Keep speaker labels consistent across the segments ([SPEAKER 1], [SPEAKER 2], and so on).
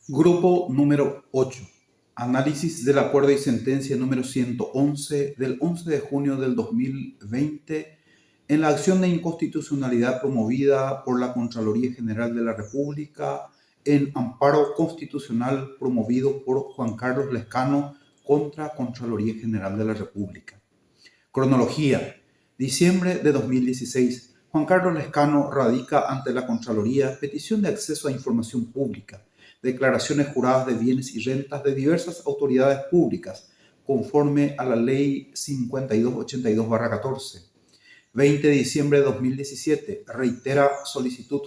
[SPEAKER 1] Grupo número 8. Análisis del acuerdo y sentencia número 111 del 11 de junio del 2020 en la acción de inconstitucionalidad promovida por la Contraloría General de la República en amparo constitucional promovido por Juan Carlos Lescano contra Contraloría General de la República. Cronología. Diciembre de 2016. Juan Carlos Lescano radica ante la Contraloría petición de acceso a información pública, declaraciones juradas de bienes y rentas de diversas autoridades públicas, conforme a la Ley 5282/14. 20 de diciembre de 2017, reitera solicitud.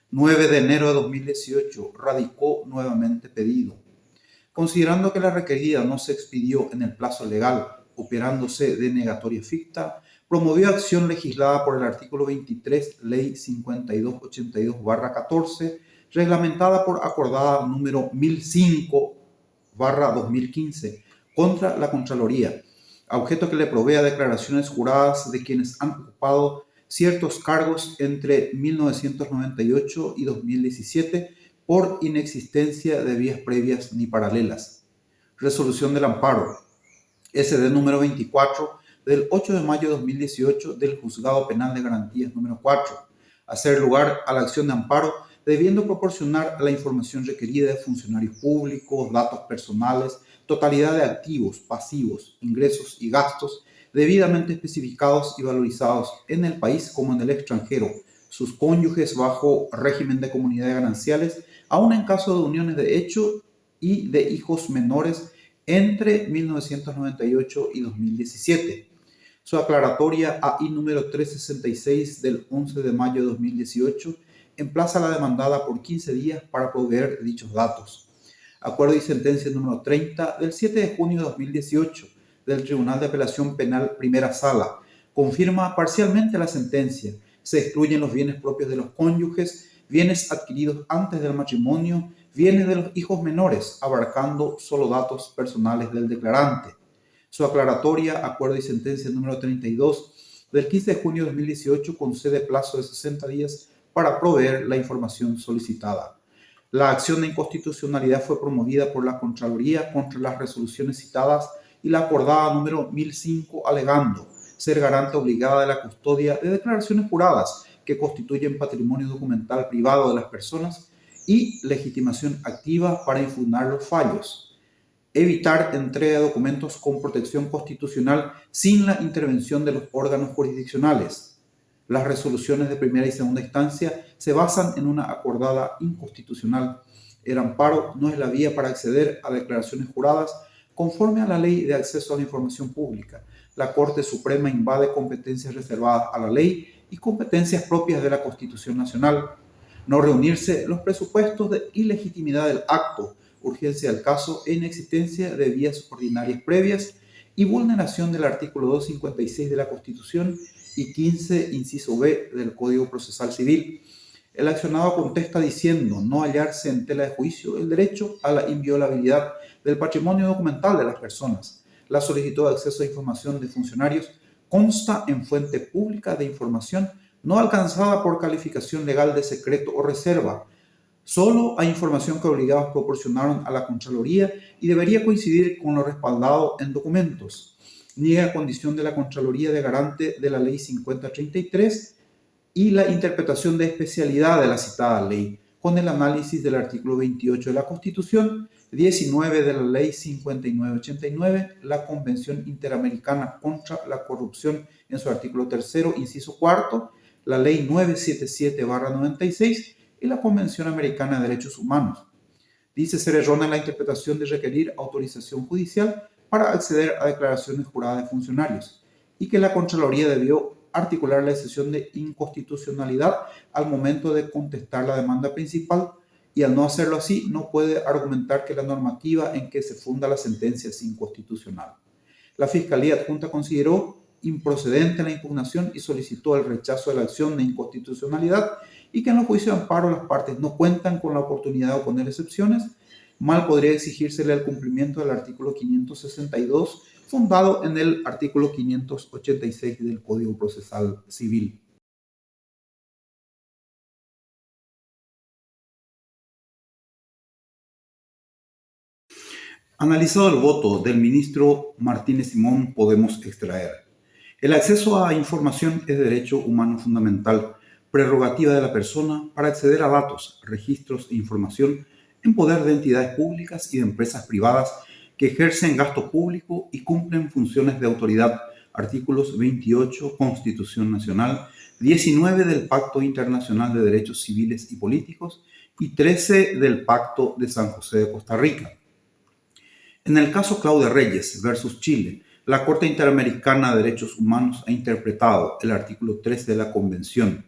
[SPEAKER 1] 9 de enero de 2018, radicó nuevamente pedido. Considerando que la requerida no se expidió en el plazo legal, operándose de negatoria ficta, promovió acción legislada por el artículo 23, Ley 5282/14, reglamentada por acordada número 1005/2015, contra la Contraloría, a objeto que le provea declaraciones juradas de quienes han ocupado ciertos cargos entre 1998 y 2017 por inexistencia de vías previas ni paralelas. Resolución del amparo. SD número 24 del 8 de mayo de 2018 del Juzgado Penal de Garantías número 4. Hacer lugar a la acción de amparo debiendo proporcionar la información requerida de funcionarios públicos, datos personales, totalidad de activos, pasivos, ingresos y gastos debidamente especificados y valorizados en el país como en el extranjero, sus cónyuges bajo régimen de comunidades gananciales, aun en caso de uniones de hecho y de hijos menores entre 1998 y 2017. Su aclaratoria AI número 366 del 11 de mayo de 2018 emplaza a la demandada por 15 días para proveer dichos datos. Acuerdo y sentencia número 30 del 7 de junio de 2018 del Tribunal de Apelación Penal Primera Sala confirma parcialmente la sentencia. Se excluyen los bienes propios de los cónyuges, bienes adquiridos antes del matrimonio, bienes de los hijos menores, abarcando solo datos personales del declarante. Su aclaratoria, acuerdo y sentencia número 32 del 15 de junio de 2018 concede plazo de 60 días para proveer la información solicitada. La acción de inconstitucionalidad fue promovida por la Contraloría contra las resoluciones citadas y la acordada número 1005, alegando ser garante obligada de la custodia de declaraciones juradas que constituyen patrimonio documental privado de las personas y legitimación activa para impugnar los fallos. Evitar entrega de documentos con protección constitucional sin la intervención de los órganos jurisdiccionales. Las resoluciones de primera y segunda instancia se basan en una acordada inconstitucional. El amparo no es la vía para acceder a declaraciones juradas conforme a la Ley de Acceso a la Información Pública. La Corte Suprema invade competencias reservadas a la ley y competencias propias de la Constitución Nacional. No reunirse los presupuestos de ilegitimidad del acto, urgencia del caso e inexistencia de vías ordinarias previas y vulneración del artículo 256 de la Constitución y 15, inciso B, del Código Procesal Civil. El accionado contesta diciendo no hallarse en tela de juicio el derecho a la inviolabilidad del patrimonio documental de las personas. La solicitud de acceso a información de funcionarios consta en fuente pública de información no alcanzada por calificación legal de secreto o reserva. Solo hay información que obligados proporcionaron a la Contraloría y debería coincidir con lo respaldado en documentos. Niega condición de la Contraloría de garante de la Ley 5033 y la interpretación de especialidad de la citada ley, con el análisis del artículo 28 de la Constitución, 19 de la Ley 5989, la Convención Interamericana contra la Corrupción en su artículo 3, inciso 4, la Ley 977/96 y la Convención Americana de Derechos Humanos. Dice ser errónea la interpretación de requerir autorización judicial para acceder a declaraciones juradas de funcionarios y que la Contraloría debió articular la excepción de inconstitucionalidad al momento de contestar la demanda principal y al no hacerlo así no puede argumentar que la normativa en que se funda la sentencia es inconstitucional. La Fiscalía Adjunta consideró improcedente la impugnación y solicitó el rechazo de la acción de inconstitucionalidad y que en los juicios de amparo las partes no cuentan con la oportunidad de oponer excepciones. Mal podría exigírsele el cumplimiento del artículo 562, fundado en el artículo 586 del Código Procesal Civil. Analizado el voto del ministro Martínez Simón, podemos extraer: el acceso a información es derecho humano fundamental, prerrogativa de la persona para acceder a datos, registros e información en poder de entidades públicas y de empresas privadas que ejercen gasto público y cumplen funciones de autoridad. Artículos 28, Constitución Nacional, 19 del Pacto Internacional de Derechos Civiles y Políticos y 13 del Pacto de San José de Costa Rica. En el caso Claudia Reyes versus Chile, la Corte Interamericana de Derechos Humanos ha interpretado el artículo 13 de la Convención.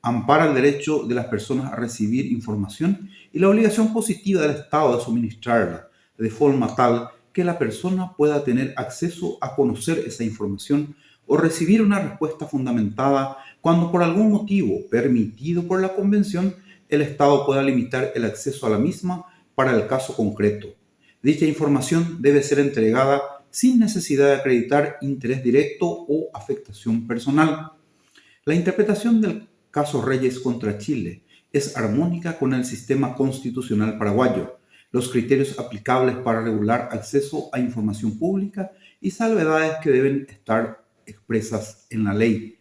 [SPEAKER 1] Ampara el derecho de las personas a recibir información y la obligación positiva del Estado de suministrarla, de forma tal que la persona pueda tener acceso a conocer esa información o recibir una respuesta fundamentada cuando por algún motivo permitido por la Convención el Estado pueda limitar el acceso a la misma para el caso concreto. Dicha información debe ser entregada sin necesidad de acreditar interés directo o afectación personal. La interpretación del caso Reyes contra Chile es armónica con el sistema constitucional paraguayo, los criterios aplicables para regular acceso a información pública y salvedades que deben estar expresas en la ley.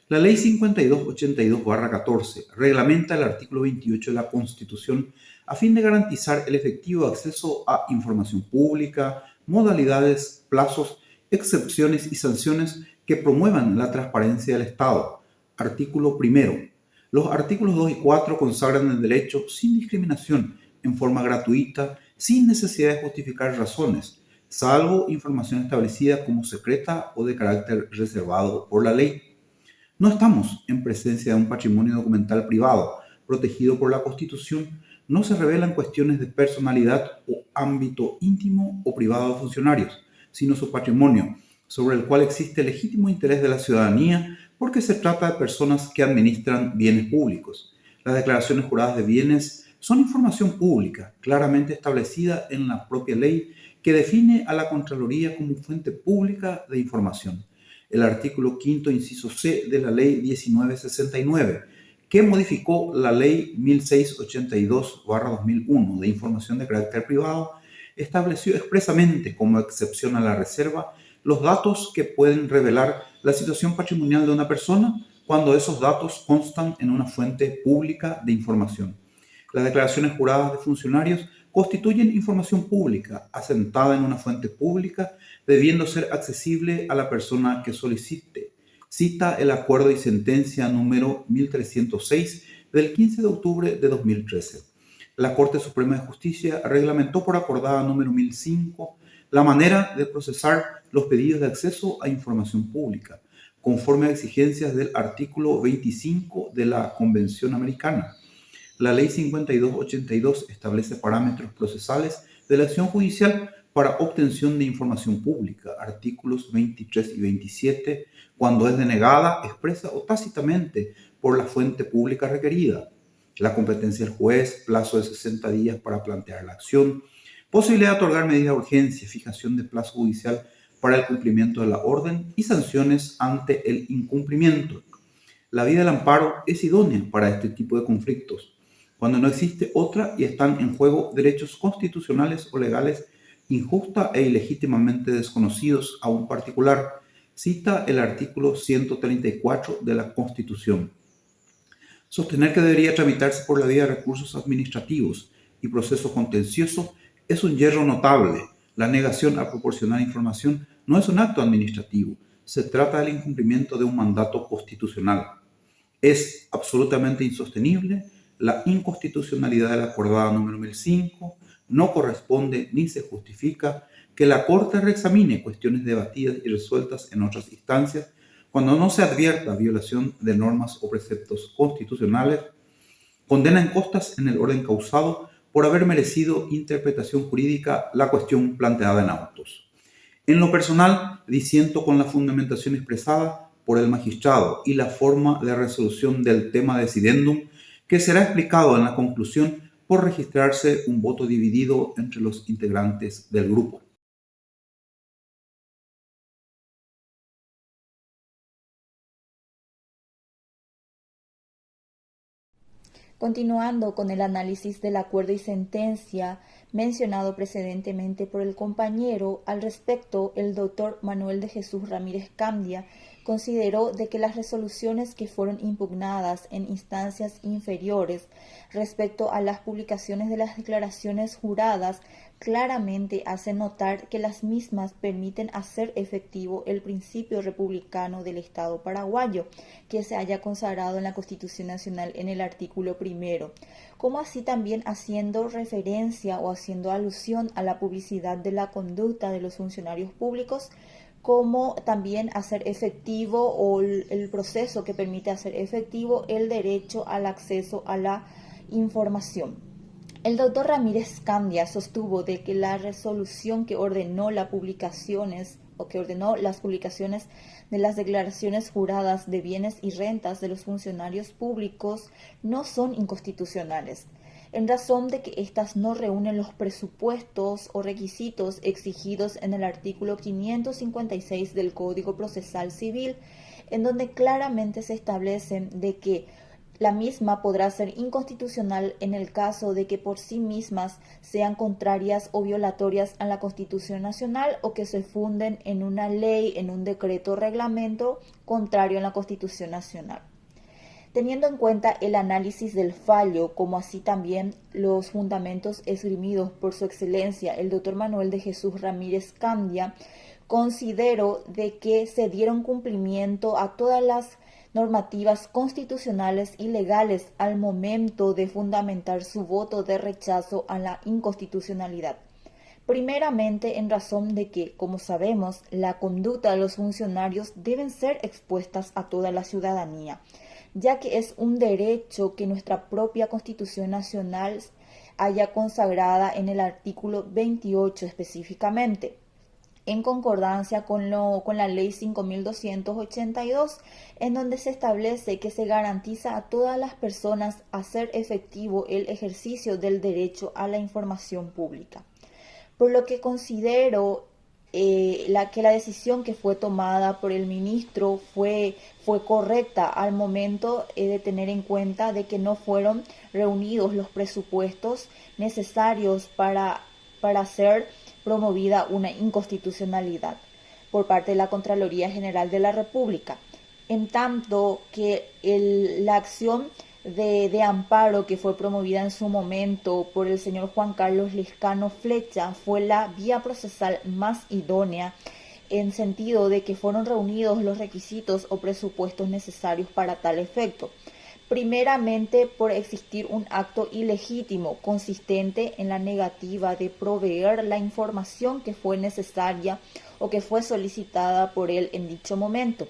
[SPEAKER 1] La Ley 5282-14 reglamenta el artículo 28 de la Constitución a fin de garantizar el efectivo acceso a información pública, modalidades, plazos, excepciones y sanciones que promuevan la transparencia del Estado. Artículo primero. Los artículos 2 y 4 consagran el derecho sin discriminación, en forma gratuita, sin necesidad de justificar razones, salvo información establecida como secreta o de carácter reservado por la ley. No estamos en presencia de un patrimonio documental privado, protegido por la Constitución. No se revelan cuestiones de personalidad o ámbito íntimo o privado de funcionarios, sino su patrimonio, sobre el cual existe legítimo interés de la ciudadanía porque se trata de personas que administran bienes públicos. Las declaraciones juradas de bienes son información pública, claramente establecida en la propia ley que define a la Contraloría como fuente pública de información. El artículo 5, inciso C de la Ley 1969, que modificó la Ley 1682-2001 de información de carácter privado, estableció expresamente como excepción a la reserva los datos que pueden revelar la situación patrimonial de una persona cuando esos datos constan en una fuente pública de información. Las declaraciones juradas de funcionarios constituyen información pública asentada en una fuente pública, debiendo ser accesible a la persona que solicite. Cita el acuerdo y sentencia número 1306 del 15 de octubre de 2013. La Corte Suprema de Justicia reglamentó por acordada número 1005 la manera de procesar los pedidos de acceso a información pública, conforme a exigencias del artículo 25 de la Convención Americana. La Ley 5282 establece parámetros procesales de la acción judicial para obtención de información pública, artículos 23 y 27, cuando es denegada, expresa o tácitamente por la fuente pública requerida. La competencia del juez, plazo de 60 días para plantear la acción, posibilidad de otorgar medidas de urgencia, fijación de plazo judicial para el cumplimiento de la orden y sanciones ante el incumplimiento. La vía del amparo es idónea para este tipo de conflictos, cuando no existe otra y están en juego derechos constitucionales o legales injusta e ilegítimamente desconocidos a un particular. Cita el artículo 134 de la Constitución. Sostener que debería tramitarse por la vía de recursos administrativos y procesos contenciosos es un yerro notable. La negación a proporcionar información no es un acto administrativo, se trata del incumplimiento de un mandato constitucional. Es absolutamente insostenible la inconstitucionalidad de la acordada número 1005, no corresponde ni se justifica que la Corte reexamine cuestiones debatidas y resueltas en otras instancias cuando no se advierta violación de normas o preceptos constitucionales, condena en costas en el orden causado por haber merecido interpretación jurídica la cuestión planteada en autos. En lo personal, disiento con la fundamentación expresada por el magistrado y la forma de resolución del tema decidendum, que será explicado en la conclusión por registrarse un voto dividido entre los integrantes del grupo.
[SPEAKER 2] Continuando con el análisis del acuerdo y sentencia, mencionado precedentemente por el compañero. Al respecto, el doctor Manuel de Jesús Ramírez Candia consideró de que las resoluciones que fueron impugnadas en instancias inferiores respecto a las publicaciones de las declaraciones juradas claramente hacen notar que las mismas permiten hacer efectivo el principio republicano del Estado paraguayo, que se haya consagrado en la Constitución Nacional en el artículo primero, como así también haciendo referencia o haciendo alusión a la publicidad de la conducta de los funcionarios públicos, como también hacer efectivo o el proceso que permite hacer efectivo el derecho al acceso a la información. El doctor Ramírez Candia sostuvo de que la resolución que ordenó las publicaciones de las declaraciones juradas de bienes y rentas de los funcionarios públicos no son inconstitucionales, en razón de que éstas no reúnen los presupuestos o requisitos exigidos en el artículo 556 del Código Procesal Civil, en donde claramente se establecen de que la misma podrá ser inconstitucional en el caso de que por sí mismas sean contrarias o violatorias a la Constitución Nacional o que se funden en una ley, en un decreto o reglamento contrario a la Constitución Nacional. Teniendo en cuenta el análisis del fallo, como así también los fundamentos esgrimidos por su excelencia, el doctor Manuel de Jesús Ramírez Candia, considero de que se dieron cumplimiento a todas las normativas constitucionales y legales al momento de fundamentar su voto de rechazo a la inconstitucionalidad. Primeramente, en razón de que, como sabemos, la conducta de los funcionarios deben ser expuestas a toda la ciudadanía, ya que es un derecho que nuestra propia Constitución Nacional haya consagrada en el artículo 28 específicamente, en concordancia con la Ley 5.282, en donde se establece que se garantiza a todas las personas hacer efectivo el ejercicio del derecho a la información pública. Por lo que considero que la decisión que fue tomada por el ministro fue correcta al momento de tener en cuenta de que no fueron reunidos los presupuestos necesarios para ser promovida una inconstitucionalidad por parte de la Contraloría General de la República, en tanto que la acción de amparo que fue promovida en su momento por el señor Juan Carlos Lescano Flecha fue la vía procesal más idónea, en sentido de que fueron reunidos los requisitos o presupuestos necesarios para tal efecto. Primeramente, por existir un acto ilegítimo consistente en la negativa de proveer la información que fue necesaria o que fue solicitada por él en dicho momento.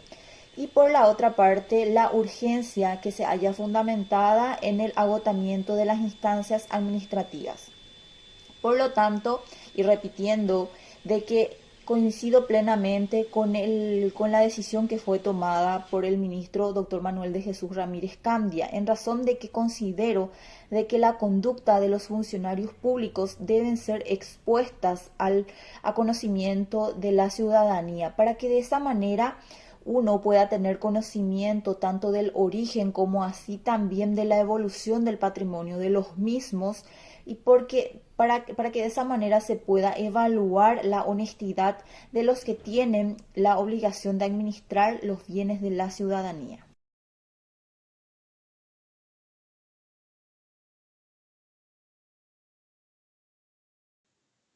[SPEAKER 2] Y por la otra parte, la urgencia que se haya fundamentada en el agotamiento de las instancias administrativas. Por lo tanto, y repitiendo, de que coincido plenamente con la decisión que fue tomada por el ministro doctor Manuel de Jesús Ramírez Candia, en razón de que considero de que la conducta de los funcionarios públicos deben ser expuestas a conocimiento de la ciudadanía, para que de esa manera uno pueda tener conocimiento tanto del origen como así también de la evolución del patrimonio de los mismos, y para que de esa manera se pueda evaluar la honestidad de los que tienen la obligación de administrar los bienes de la ciudadanía.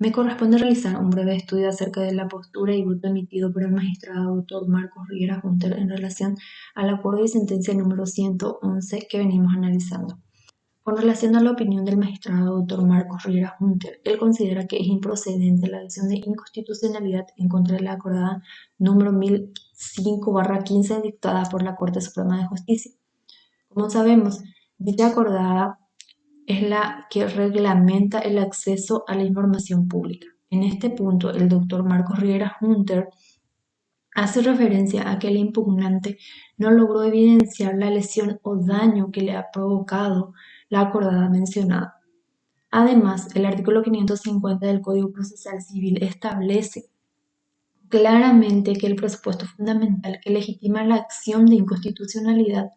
[SPEAKER 3] Me corresponde realizar un breve estudio acerca de la postura y voto emitido por el magistrado doctor Marcos Riera Junter en relación al acuerdo y sentencia número 111 que venimos analizando. Con relación a la opinión del magistrado doctor Marcos Riera Junter, él considera que es improcedente la acción de inconstitucionalidad en contra de la acordada número 1005/15 dictada por la Corte Suprema de Justicia. Como sabemos, dicha acordada es la que reglamenta el acceso a la información pública. En este punto, el doctor Marcos Riera Junter hace referencia a que el impugnante no logró evidenciar la lesión o daño que le ha provocado la acordada mencionada. Además, el artículo 550 del Código Procesal Civil establece claramente que el presupuesto fundamental que legitima la acción de inconstitucionalidad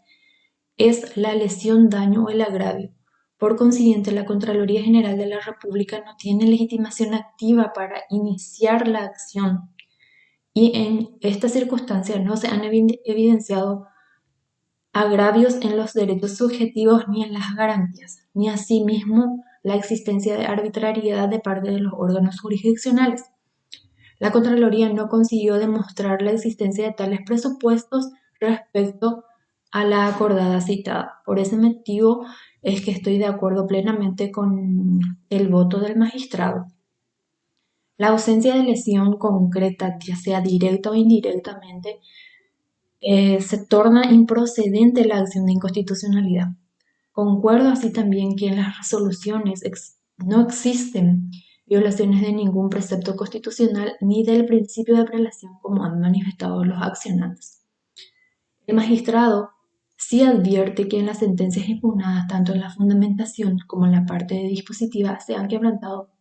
[SPEAKER 3] es la lesión, daño o el agravio, Por consiguiente, la Contraloría General de la República no tiene legitimación activa para iniciar la acción y en esta circunstancia no se han evidenciado agravios en los derechos subjetivos ni en las garantías, ni asimismo la existencia de arbitrariedad de parte de los órganos jurisdiccionales. La Contraloría no consiguió demostrar la existencia de tales presupuestos respecto a la acordada citada. Por ese motivo es que estoy de acuerdo plenamente con el voto del magistrado. La ausencia de lesión concreta, ya sea directa o indirectamente, se torna improcedente la acción de inconstitucionalidad. Concuerdo así también que en las resoluciones no existen violaciones de ningún precepto constitucional ni del principio de prelación como han manifestado los accionantes. El magistrado sí advierte que en las sentencias impugnadas, tanto en la fundamentación como en la parte dispositiva, se han quebrantado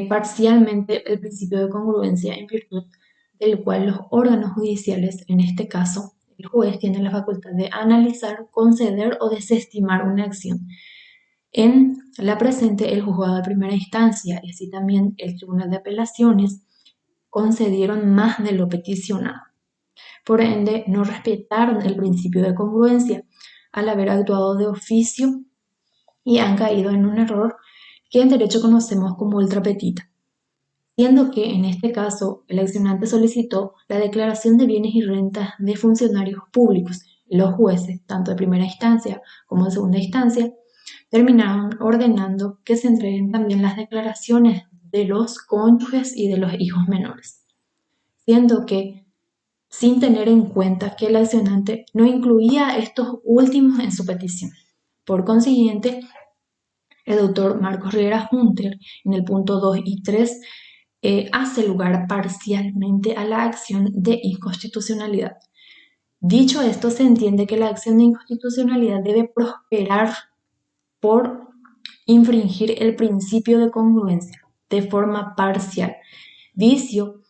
[SPEAKER 3] parcialmente el principio de congruencia en virtud del cual los órganos judiciales, en este caso el juez, tiene la facultad de analizar, conceder o desestimar una acción. En la presente, el juzgado de primera instancia y así también el Tribunal de Apelaciones concedieron más de lo peticionado. Por ende, no respetaron el principio de congruencia al haber actuado de oficio y han caído en un error que en derecho conocemos como ultra petita, siendo que en este caso el accionante solicitó la declaración de bienes y rentas de funcionarios públicos. Los jueces, tanto de primera instancia como de segunda instancia, terminaron ordenando que se entreguen también las declaraciones de los cónyuges y de los hijos menores, siendo que sin tener en cuenta que el accionante no incluía estos últimos en su petición. Por consiguiente, el doctor Marcos Riera Hunter, en el punto 2 y 3, hace lugar parcialmente a la acción de inconstitucionalidad. Dicho esto, se entiende que la acción de inconstitucionalidad debe prosperar por infringir el principio de congruencia de forma parcial, vicio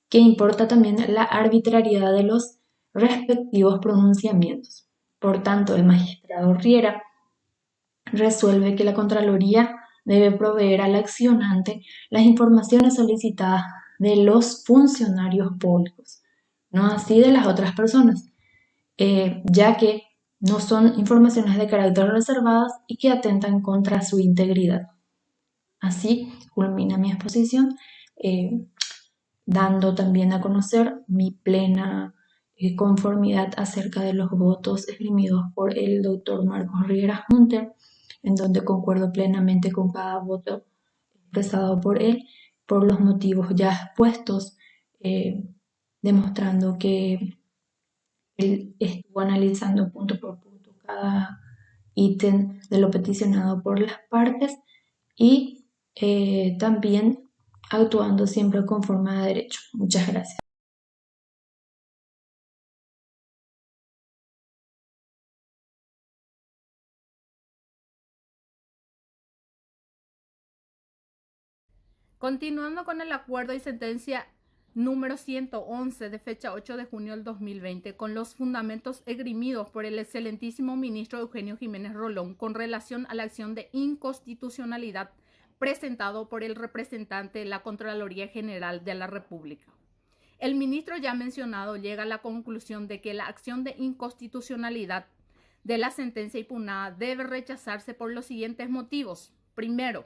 [SPEAKER 3] que importa también la arbitrariedad de los respectivos pronunciamientos. Por tanto, el magistrado Riera resuelve que la Contraloría debe proveer al accionante las informaciones solicitadas de los funcionarios públicos, no así de las otras personas, ya que no son informaciones de carácter reservadas y que atentan contra su integridad. Así culmina mi exposición, dando también a conocer mi plena conformidad acerca de los votos esgrimidos por el doctor Marcos Riera Hunter, en donde concuerdo plenamente con cada voto expresado por él, por los motivos ya expuestos, demostrando que él estuvo analizando punto por punto cada ítem de lo peticionado por las partes y también actuando siempre conforme a derecho. Muchas gracias.
[SPEAKER 4] Continuando con el acuerdo y sentencia número 111 de fecha 8 de junio del 2020, con los fundamentos esgrimidos por el excelentísimo ministro Eugenio Jiménez Rolón con relación a la acción de inconstitucionalidad presentado por el representante de la Contraloría General de la República. El ministro ya mencionado llega a la conclusión de que la acción de inconstitucionalidad de la sentencia impugnada debe rechazarse por los siguientes motivos. Primero,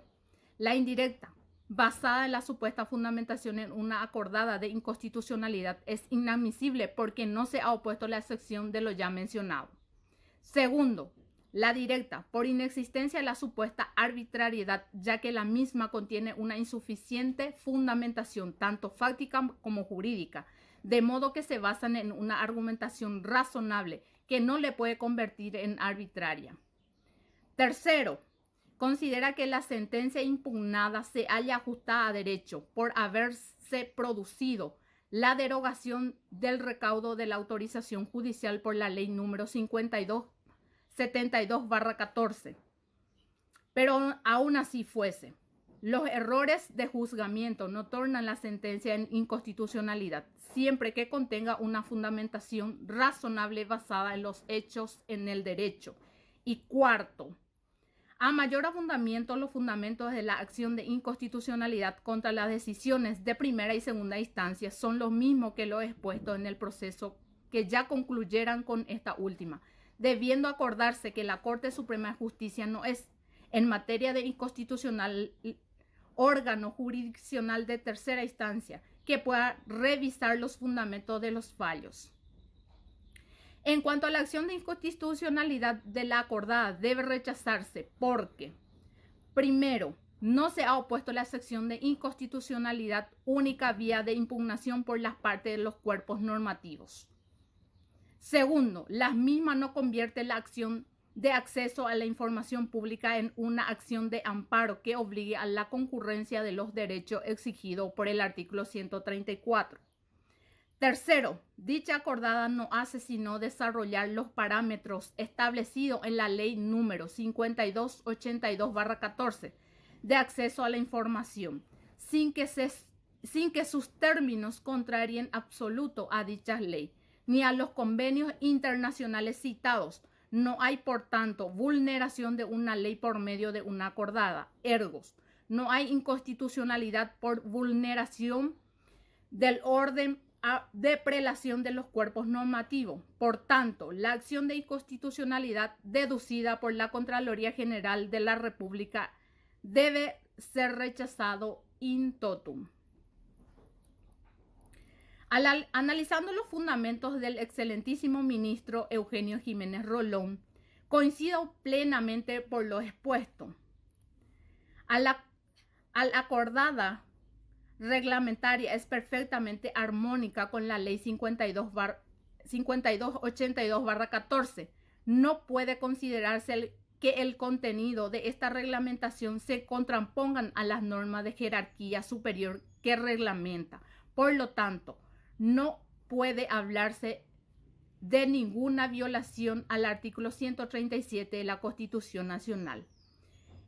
[SPEAKER 4] la indirecta, basada en la supuesta fundamentación en una acordada de inconstitucionalidad, es inadmisible porque no se ha opuesto la excepción de lo ya mencionado. Segundo, la directa, por inexistencia de la supuesta arbitrariedad, ya que la misma contiene una insuficiente fundamentación, tanto fáctica como jurídica, de modo que se basan en una argumentación razonable que no le puede convertir en arbitraria. Tercero, considera que la sentencia impugnada se halla ajustada a derecho por haberse producido la derogación del recaudo de la autorización judicial por la ley número 5272/14. Pero aún así fuese, los errores de juzgamiento no tornan la sentencia en inconstitucionalidad, siempre que contenga una fundamentación razonable basada en los hechos en el derecho. Y cuarto, A mayor abundamiento, los fundamentos de la acción de inconstitucionalidad contra las decisiones de primera y segunda instancia son los mismos que lo expuesto en el proceso que ya concluyeran con esta última, debiendo acordarse que la Corte Suprema de Justicia no es, en materia de inconstitucional, órgano jurisdiccional de tercera instancia que pueda revisar los fundamentos de los fallos. En cuanto a la acción de inconstitucionalidad de la acordada, debe rechazarse porque, primero, no se ha opuesto la sección de inconstitucionalidad, única vía de impugnación por las partes de los cuerpos normativos. Segundo, las mismas no convierten la acción de acceso a la información pública en una acción de amparo que obligue a la concurrencia de los derechos exigidos por el artículo 134. Tercero, dicha acordada no hace sino desarrollar los parámetros establecidos en la ley número 5282/14 de acceso a la información, sin que sus términos contrarien absoluto a dicha ley, ni a los convenios internacionales citados. No hay, por tanto, vulneración de una ley por medio de una acordada. Ergos, no hay inconstitucionalidad por vulneración del orden de prelación de los cuerpos normativos. Por tanto, la acción de inconstitucionalidad deducida por la Contraloría General de la República debe ser rechazado in totum. Analizando los fundamentos del excelentísimo ministro Eugenio Jiménez Rolón, coincido plenamente por lo expuesto. Al acordada reglamentaria es perfectamente armónica con la ley 5282/14. No puede considerarse que el contenido de esta reglamentación se contrapongan a las normas de jerarquía superior que reglamenta. Por lo tanto, no puede hablarse de ninguna violación al artículo 137 de la Constitución Nacional.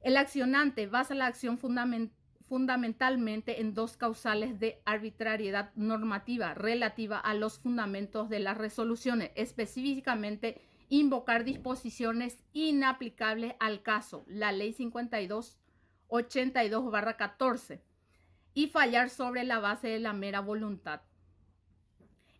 [SPEAKER 4] El accionante basa la acción fundamentalmente en dos causales de arbitrariedad normativa relativa a los fundamentos de las resoluciones, específicamente invocar disposiciones inaplicables al caso, la ley 5282/14, y fallar sobre la base de la mera voluntad.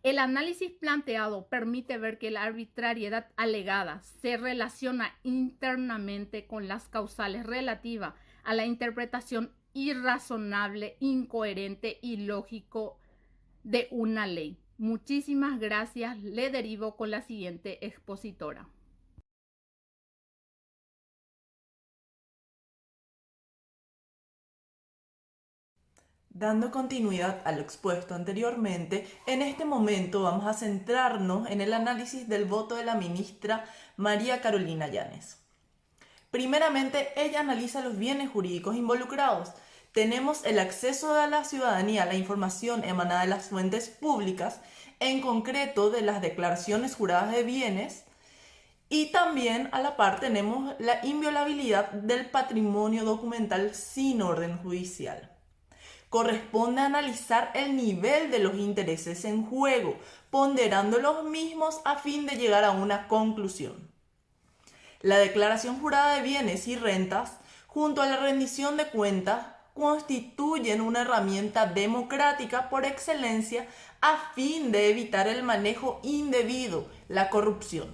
[SPEAKER 4] El análisis planteado permite ver que la arbitrariedad alegada se relaciona internamente con las causales relativas a la interpretación irrazonable, incoherente y lógico de una ley. Muchísimas gracias. Le derivo con la siguiente expositora.
[SPEAKER 5] Dando continuidad a lo expuesto anteriormente, en este momento vamos a centrarnos en el análisis del voto de la ministra María Carolina Yanes. Primeramente, ella analiza los bienes jurídicos involucrados. Tenemos el acceso de la ciudadanía a la información emanada de las fuentes públicas, en concreto de las declaraciones juradas de bienes, y también a la par tenemos la inviolabilidad del patrimonio documental sin orden judicial. Corresponde analizar el nivel de los intereses en juego, ponderando los mismos a fin de llegar a una conclusión. La declaración jurada de bienes y rentas, junto a la rendición de cuentas, constituyen una herramienta democrática por excelencia a fin de evitar el manejo indebido, la corrupción.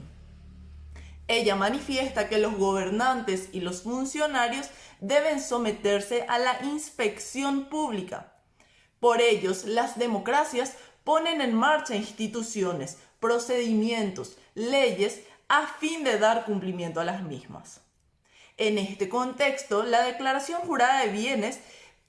[SPEAKER 5] Ella manifiesta que los gobernantes y los funcionarios deben someterse a la inspección pública. Por ellos, las democracias ponen en marcha instituciones, procedimientos, leyes a fin de dar cumplimiento a las mismas. En este contexto, la declaración jurada de bienes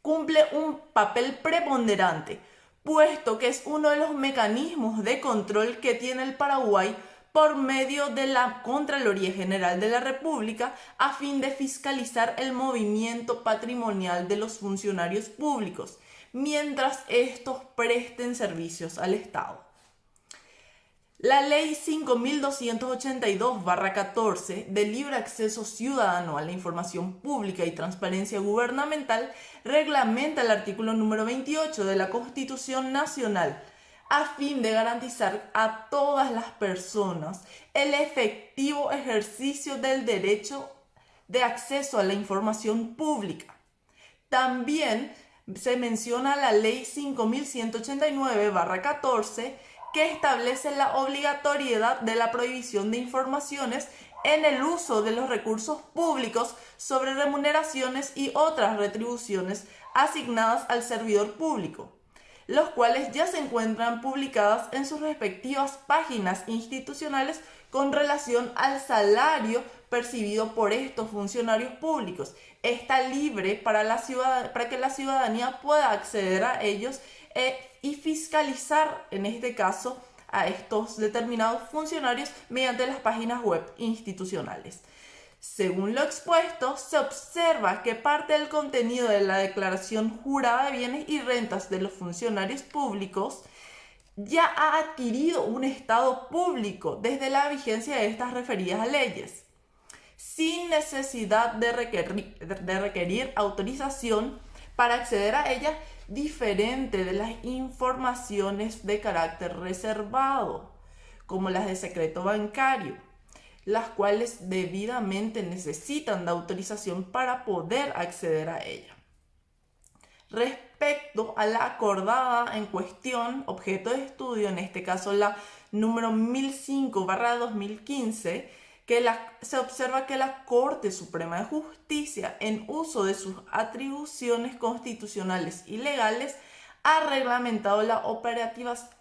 [SPEAKER 5] cumple un papel preponderante, puesto que es uno de los mecanismos de control que tiene el Paraguay por medio de la Contraloría General de la República a fin de fiscalizar el movimiento patrimonial de los funcionarios públicos, mientras estos presten servicios al Estado. La Ley 5282/14 de libre acceso ciudadano a la información pública y transparencia gubernamental reglamenta el artículo número 28 de la Constitución Nacional a fin de garantizar a todas las personas el efectivo ejercicio del derecho de acceso a la información pública. También se menciona la Ley 5189/14, que establece la obligatoriedad de la prohibición de informaciones en el uso de los recursos públicos sobre remuneraciones y otras retribuciones asignadas al servidor público, los cuales ya se encuentran publicadas en sus respectivas páginas institucionales con relación al salario percibido por estos funcionarios públicos. Está libre para que la ciudadanía pueda acceder a ellos y fiscalizar, en este caso, a estos determinados funcionarios mediante las páginas web institucionales. Según lo expuesto, se observa que parte del contenido de la declaración jurada de bienes y rentas de los funcionarios públicos ya ha adquirido un estado público desde la vigencia de estas referidas leyes, sin necesidad de requerir autorización para acceder a ella, diferente de las informaciones de carácter reservado, como las de secreto bancario, las cuales debidamente necesitan de autorización para poder acceder a ella. Respecto a la acordada en cuestión, objeto de estudio, en este caso la número 1005/2015, se observa que la Corte Suprema de Justicia, en uso de sus atribuciones constitucionales y legales, ha reglamentado la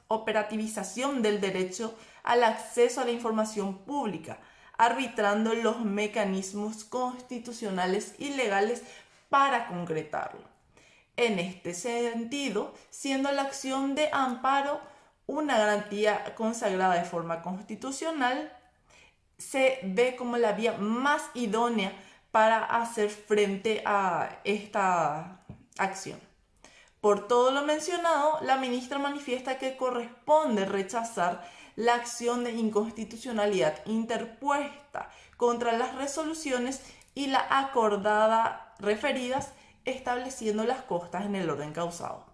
[SPEAKER 5] operativización del derecho al acceso a la información pública, arbitrando los mecanismos constitucionales y legales para concretarlo. En este sentido, siendo la acción de amparo una garantía consagrada de forma constitucional, se ve como la vía más idónea para hacer frente a esta acción. Por todo lo mencionado, la ministra manifiesta que corresponde rechazar la acción de inconstitucionalidad interpuesta contra las resoluciones y la acordada referidas, estableciendo las costas en el orden causado.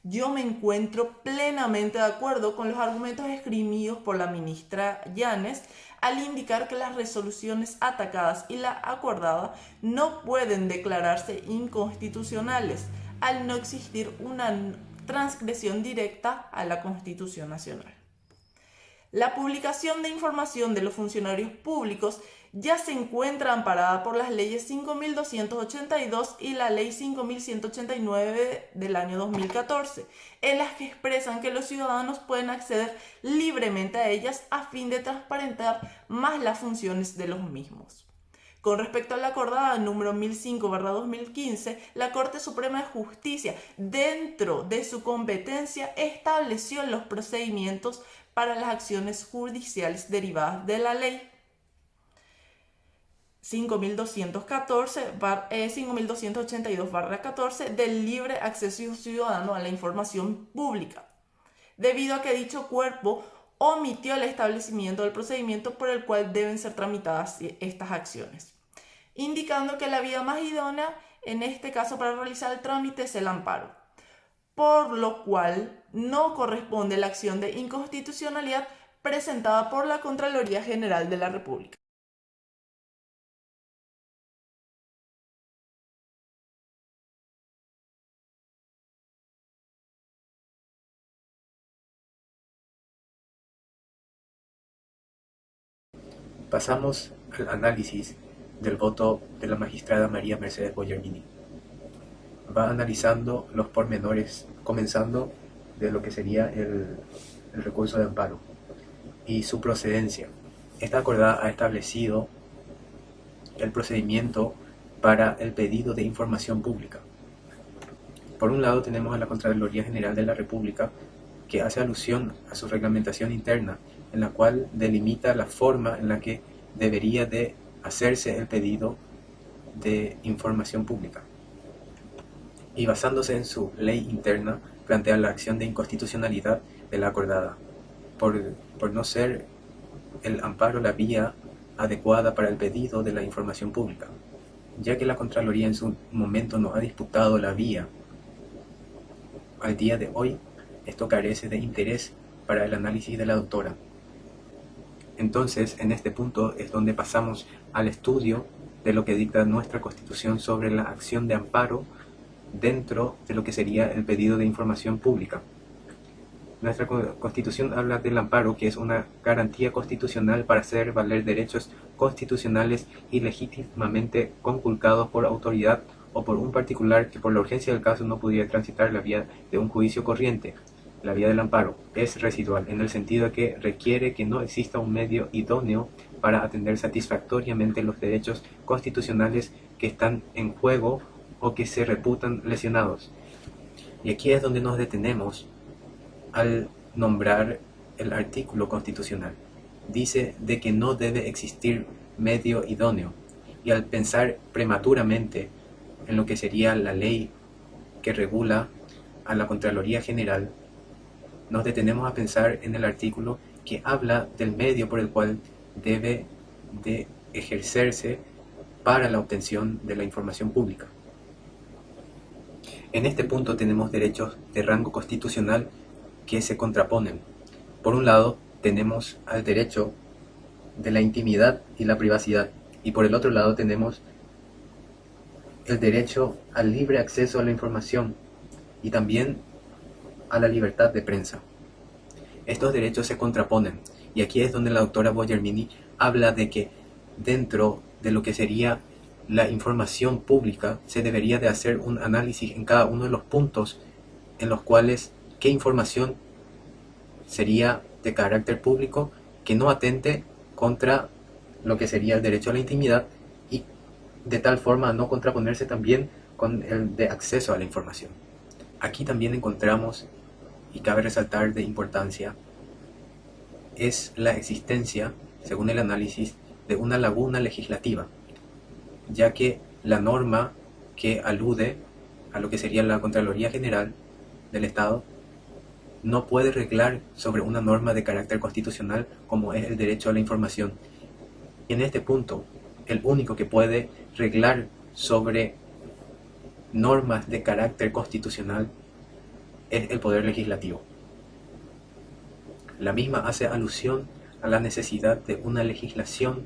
[SPEAKER 5] Yo me encuentro plenamente de acuerdo con los argumentos esgrimidos por la ministra Yanes al indicar que las resoluciones atacadas y la acordada no pueden declararse inconstitucionales al no existir una transgresión directa a la Constitución Nacional. La publicación de información de los funcionarios públicos ya se encuentra amparada por las leyes 5.282 y la ley 5.189 del año 2014, en las que expresan que los ciudadanos pueden acceder libremente a ellas a fin de transparentar más las funciones de los mismos. Con respecto a la acordada número 1005/2015, la Corte Suprema de Justicia, dentro de su competencia, estableció los procedimientos para las acciones judiciales derivadas de la ley 5.282/14 del libre acceso ciudadano a la información pública, debido a que dicho cuerpo omitió el establecimiento del procedimiento por el cual deben ser tramitadas estas acciones, indicando que la vía más idónea en este caso para realizar el trámite es el amparo, por lo cual no corresponde la acción de inconstitucionalidad presentada por la Contraloría General de la República.
[SPEAKER 6] Pasamos al análisis del voto de la magistrada María Mercedes Bogliardini. Va analizando los pormenores, comenzando de lo que sería el recurso de amparo y su procedencia. Esta acordada ha establecido el procedimiento para el pedido de información pública. Por un lado tenemos a la Contraloría General de la República, que hace alusión a su reglamentación interna, en la cual delimita la forma en la que debería de hacerse el pedido de información pública. Y basándose en su ley interna, plantea la acción de inconstitucionalidad de la acordada, por no ser el amparo la vía adecuada para el pedido de la información pública, ya que la Contraloría en su momento no ha disputado la vía. Al día de hoy, esto carece de interés para el análisis de la doctora. Entonces, en este punto es donde pasamos al estudio de lo que dicta nuestra Constitución sobre la acción de amparo dentro de lo que sería el pedido de información pública. Nuestra Constitución habla del amparo, que es una garantía constitucional para hacer valer derechos constitucionales y legítimamente conculcados por autoridad o por un particular que por la urgencia del caso no pudiera transitar la vía de un juicio corriente. La vía del amparo es residual en el sentido de que requiere que no exista un medio idóneo para atender satisfactoriamente los derechos constitucionales que están en juego o que se reputan lesionados. Y aquí es donde nos detenemos al nombrar el artículo constitucional. Dice de que no debe existir medio idóneo, y al pensar prematuramente en lo que sería la ley que regula a la Contraloría General, nos detenemos a pensar en el artículo que habla del medio por el cual debe de ejercerse para la obtención de la información pública. En este punto tenemos derechos de rango constitucional que se contraponen. Por un lado, tenemos al derecho de la intimidad y la privacidad, y por el otro lado tenemos el derecho al libre acceso a la información y también a la libertad de prensa. Estos derechos se contraponen, y aquí es donde la doctora Bogermini habla de que dentro de lo que sería la información pública se debería de hacer un análisis en cada uno de los puntos en los cuales qué información sería de carácter público que no atente contra lo que sería el derecho a la intimidad, y de tal forma a no contraponerse también con el de acceso a la información. Aquí también encontramos, y cabe resaltar de importancia, es la existencia, según el análisis, de una laguna legislativa, ya que la norma que alude a lo que sería la Contraloría General del Estado no puede reglar sobre una norma de carácter constitucional como es el derecho a la información. Y en este punto, el único que puede reglar sobre normas de carácter constitucional es el Poder Legislativo. La misma hace alusión a la necesidad de una legislación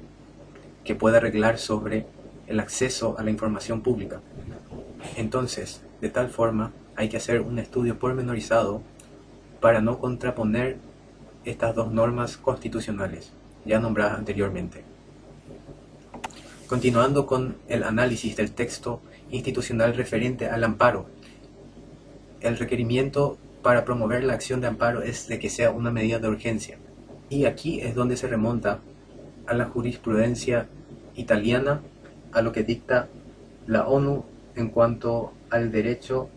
[SPEAKER 6] que pueda reglar sobre el acceso a la información pública. Entonces, de tal forma, hay que hacer un estudio pormenorizado para no contraponer estas dos normas constitucionales, ya nombradas anteriormente. Continuando con el análisis del texto institucional referente al amparo, el requerimiento para promover la acción de amparo es de que sea una medida de urgencia. Y aquí es donde se remonta a la jurisprudencia italiana, a lo que dicta la ONU en cuanto al derecho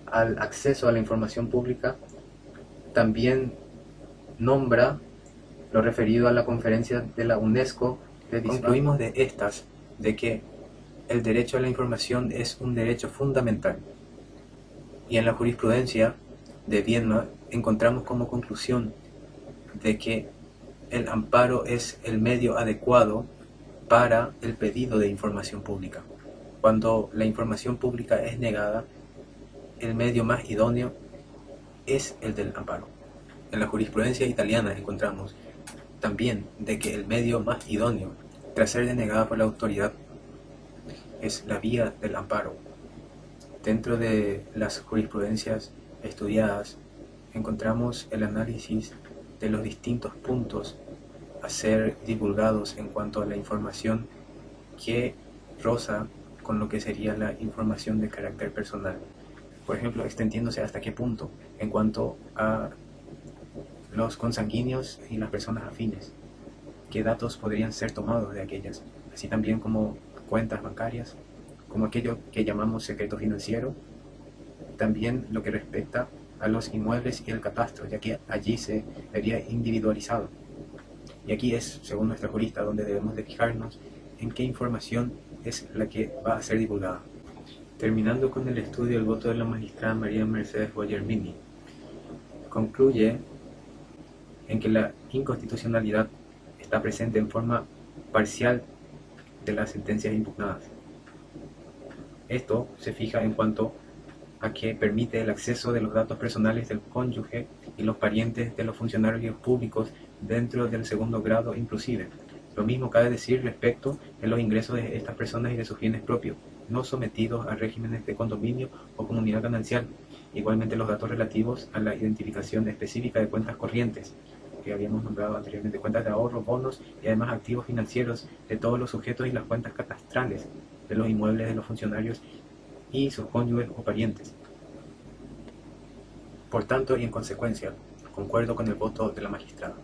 [SPEAKER 6] al acceso a la información pública. También nombra lo referido a la conferencia de la UNESCO. Concluimos de estas de que el derecho a la información es un derecho fundamental. Y en la jurisprudencia de Viena encontramos como conclusión de que el amparo es el medio adecuado para el pedido de información pública. Cuando la información pública es negada, el medio más idóneo es el del amparo. En la jurisprudencia italiana encontramos también de que el medio más idóneo tras ser denegada por la autoridad es la vía del amparo. Dentro de las jurisprudencias estudiadas encontramos el análisis de los distintos puntos a ser divulgados en cuanto a la información que roza con lo que sería la información de carácter personal. Por ejemplo, extendiéndose hasta qué punto en cuanto a los consanguíneos y las personas afines, qué datos podrían ser tomados de aquellas, así también como cuentas bancarias, como aquello que llamamos secreto financiero, también lo que respecta a los inmuebles y el catastro, ya que allí se vería individualizado. Y aquí es, según nuestra jurista, donde debemos de fijarnos en qué información es la que va a ser divulgada. Terminando con el estudio del voto de la magistrada María Mercedes Bogermini, concluye en que la inconstitucionalidad está presente en forma parcial de las sentencias impugnadas. Esto se fija en cuanto a que permite el acceso de los datos personales del cónyuge y los parientes de los funcionarios públicos dentro del segundo grado inclusive, Lo mismo cabe decir respecto de los ingresos de estas personas y de sus bienes propios, no sometidos a regímenes de condominio o comunidad ganancial. Igualmente los datos relativos a la identificación específica de cuentas corrientes, que habíamos nombrado anteriormente, cuentas de ahorro, bonos y además activos financieros de todos los sujetos y las cuentas catastrales de los inmuebles de los funcionarios y sus cónyuges o parientes. Por tanto, y en consecuencia, concuerdo con el voto de la magistrada.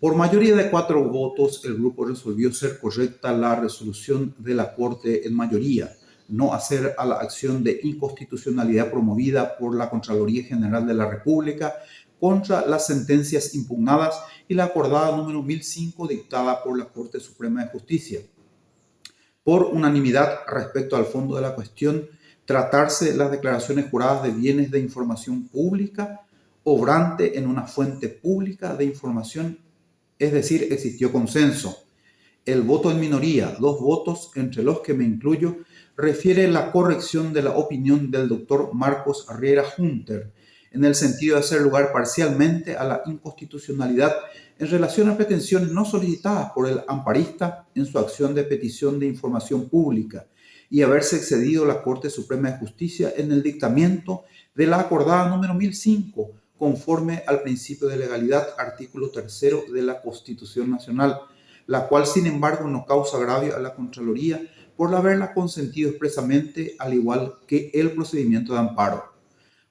[SPEAKER 1] Por mayoría de 4 votos, el grupo resolvió ser correcta la resolución de la Corte en mayoría, no hacer a la acción de inconstitucionalidad promovida por la Contraloría General de la República contra las sentencias impugnadas y la acordada número 1005 dictada por la Corte Suprema de Justicia. Por unanimidad respecto al fondo de la cuestión, tratarse las declaraciones juradas de bienes de información pública obrante en una fuente pública de información, es decir, existió consenso. El voto en minoría, 2 votos, entre los que me incluyo, refiere la corrección de la opinión del doctor Marcos Riera Hunter, en el sentido de hacer lugar parcialmente a la inconstitucionalidad en relación a pretensiones no solicitadas por el amparista en su acción de petición de información pública y haberse excedido la Corte Suprema de Justicia en el dictamento de la acordada número 1005, conforme al principio de legalidad, artículo 3 de la Constitución Nacional, la cual, sin embargo, no causa agravio a la Contraloría por haberla consentido expresamente, al igual que el procedimiento de amparo.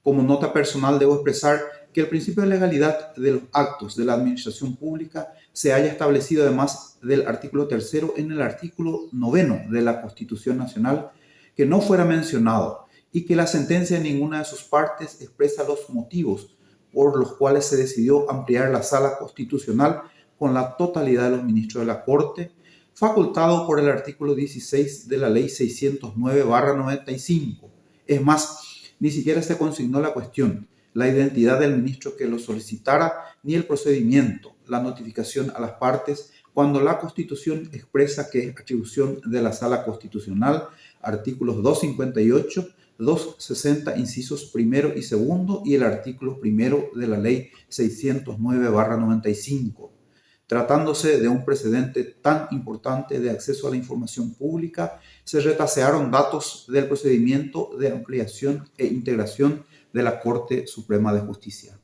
[SPEAKER 1] Como nota personal, debo expresar que el principio de legalidad de los actos de la administración pública se haya establecido, además del artículo 3, en el artículo 9 de la Constitución Nacional, que no fuera mencionado y que la sentencia en ninguna de sus partes expresa los motivos por los cuales se decidió ampliar la sala constitucional con la totalidad de los ministros de la Corte, facultado por el artículo 16 de la Ley 609/95. Es más, ni siquiera se consignó la cuestión, la identidad del ministro que lo solicitara, ni el procedimiento, la notificación a las partes, cuando la Constitución expresa que es atribución de la Sala Constitucional, artículos 258, 260, incisos primero y segundo, y el artículo 1 de la Ley 609/95. Tratándose de un precedente tan importante de acceso a la información pública, se retasearon datos del procedimiento de ampliación e integración de la Corte Suprema de Justicia.